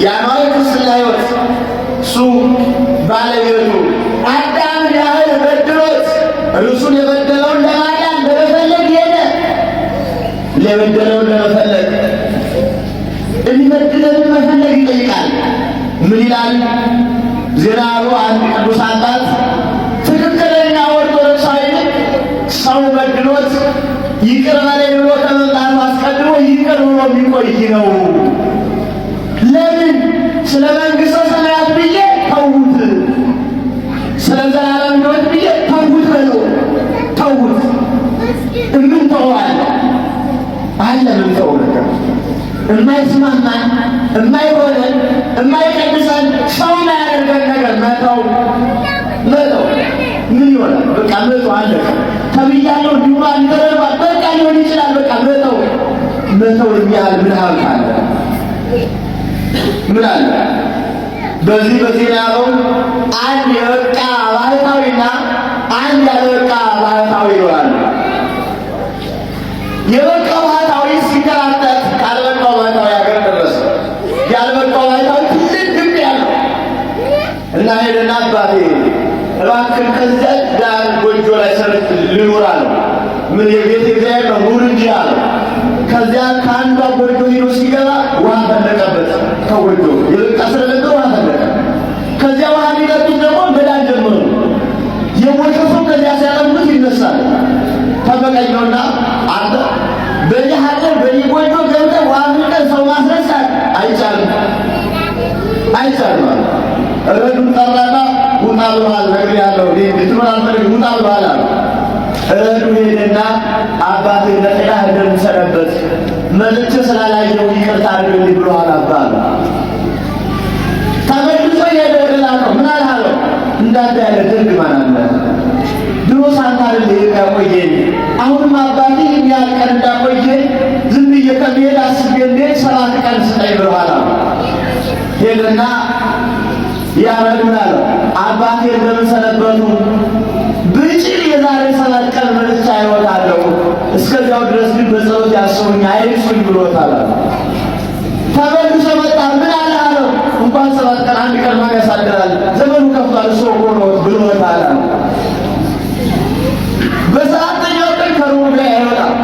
ያኗር ክርስትና ሕይወት እሱ ባለቤቱ አዳም ያህል በድሎት እርሱን የበደለውን ለማዳን ለመፈለግ ሄደ። የበደለውን ለመፈለግ የሚበድለንን መፈለግ ይጠይቃል። ምን ይላል? ዜና አበው አንድ ቅዱስ አባት ትክክለኛ ኦርቶዶክሳዊ ሰው በድሎት ይቅር በለኝ ብሎ ከመምጣቱ አስቀድሞ ይቅር ብሎ የሚቆይ ነው። ለምን? ስለ መንግሥተ ሰማያት ብዬ ተውት፣ ስለ ዘላለም ሕይወት ብዬ ተውት በለው። ተውት እምንተዋለ አለ ምንተው ነገር የማይስማማን የማይሆነን የማይቀድሰን ሰው ያደርገን ነገር መተው ምን ይሆናል? በቃ መተው አለ ተብያለሁ። ዲማ ሊደረባ በቃ ሊሆን ይችላል። በቃ መተው የሚያህል ምን ሀብት አለ? ምን አለ? በዚህ በዜና አበው አንድ የበቃ ባህታዊና አንድ ያልበቃ ባህታዊ ይሆናል። የበቃው ባህታዊ ሲከራተት ካልበቃው ባህታዊ ሀገር ደረሰ። ያልበቃው ባህታዊ ትልቅ ግብ ያለው እና ሄደና አባቴ እባክህ ከዚያ ዳር ጎጆ ላይ ሰርት ልኑር አለው። ምን የቤት እግዚአብሔር ነው ኑር እንጂ አለው። ከዚያ ከአንዷ ጎጆ ሄዶ ሲገባ ውሃ ፈለቀበት። ከጎጆ የበቃ ስለነበር ውሃ ፈለቀ። ከዚያ ውሃ ሊጠጡት ደግሞ ይታየውና አንተ በዚህ ሀገር በዚህ ጎጆ ገብተህ ዋፍቀህ ሰው ማስረሳት አይቻልም አይቻልም። ረዱን ጠራና ውጣ ብሏል ነግሬሃለሁ እንድትኖር አልፈልግም ውጣ ብሏል አለ። ረዱ ሄደና አባቴ ለጤና እንደምሰነበት መልእክት ስላላየው ይቅርታ አድርግልኝ ብሎሃል አባ አለ። ተመልሶ ሄደ ወደ ላከው። ምን አልሃለው? እንዳንተ ያለ ደግ ማን አለ? ድሮ ሳንታ አይደል ያቆየኝ፣ አሁንም አባቴ የሚያህል ቀን እንዳቆየኝ ዝም ብዬ ከመሄድ አስቤ እንዴት 7 ቀን ስጠኝ ብሎሃል አለ። ሄደና ያረዱን አለው አባቴ እንደምሰነበቱ ብችል የዛሬ 7 ቀን መልእክት አይወጣለሁ፣ እስከዚያው ድረስ ግን በጸሎት ያስቡኝ አይርሱኝ ብሎታል አለ። ተመልሶ መጣ። ምን አለ አለው? እንኳን 7 ቀን 1 ቀን ማን ያሳድራል? ዘመኑ ከፍቷል እሱ ሆኖ ብሎታል አለ። በሰዓተኛው ቀን ከሩቅ ላይ አይወጣም።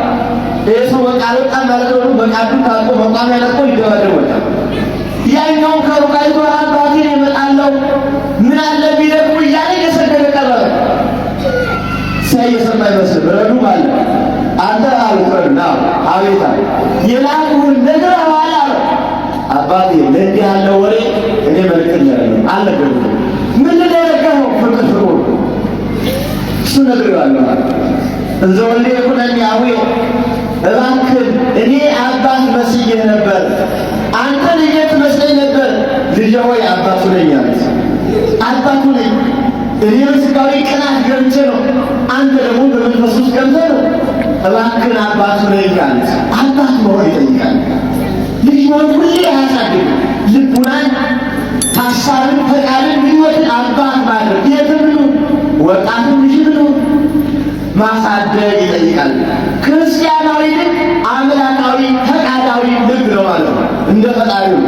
ይህ ሰው በቃ አልወጣም ማለት ነው። በቃዱ ታቆ መቋሚያ ለቆ ይደባደባል። ያኛው ከሩቅ አይቶ አባቴን እመጣለሁ ምን አለ ቢደቁ እያለ እየሰገደ ቀረበ። ሳይሰማ ይመስል ረዱ ማለት አንተ አልፈርና አቤታ የላኩን ነገር አለ አባቴ ለእንዲህ ያለ ወሬ እኔ መልክልኛለሁ አልነገርኩህም። ምን ልደረገው ፍቅር እሱ ነግሬዋለሁ። እንዘ ወልዴ ኩነኒ አቡየ እባክህ እኔ አባት መስዬህ ነበር፣ አንተ ልጄ ትመስለኝ ነበር። ልጄ ሆይ አባቱ ነኝ አሉት። አባቱ ነኝ እኔ በሥጋዊ ቅናት ገብቼ ነው፣ አንተ ደግሞ በመንፈስ ውስጥ ገብተህ ነው። እባክህን አባቱ ነኝ አሉት። አባት መሆን ይጠይቃል። ልጅ መሆን ሁሌ አያሳድግም። ልቡናን፣ ሀሳብን፣ ፈቃድን፣ ምኞትን አባት ማድረግ የትም ወጣትም ልጅ ብሎ ማሳደግ ይጠይቃል። ክርስቲያናዊ ልብ አምላካዊ ፈቃዳዊ ልብ ነው ማለት ነው። እንደ ፈጣሪው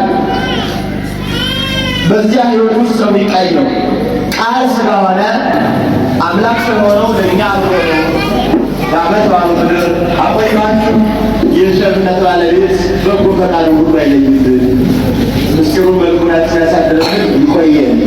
በዚያ ሕይወት ውስጥ ነው የሚቃኘው። ቃል ስለሆነ አምላክ ስለሆነው ለእኛ አብሮ የዓመት በዓሉ ምድር አቆይቷችሁ የቸርነት ባለቤት በጎ ፈቃዱ ሁሉ አይለይብን። ምስጢሩን በልቡናችን ያሳድርብን። ይቆየን።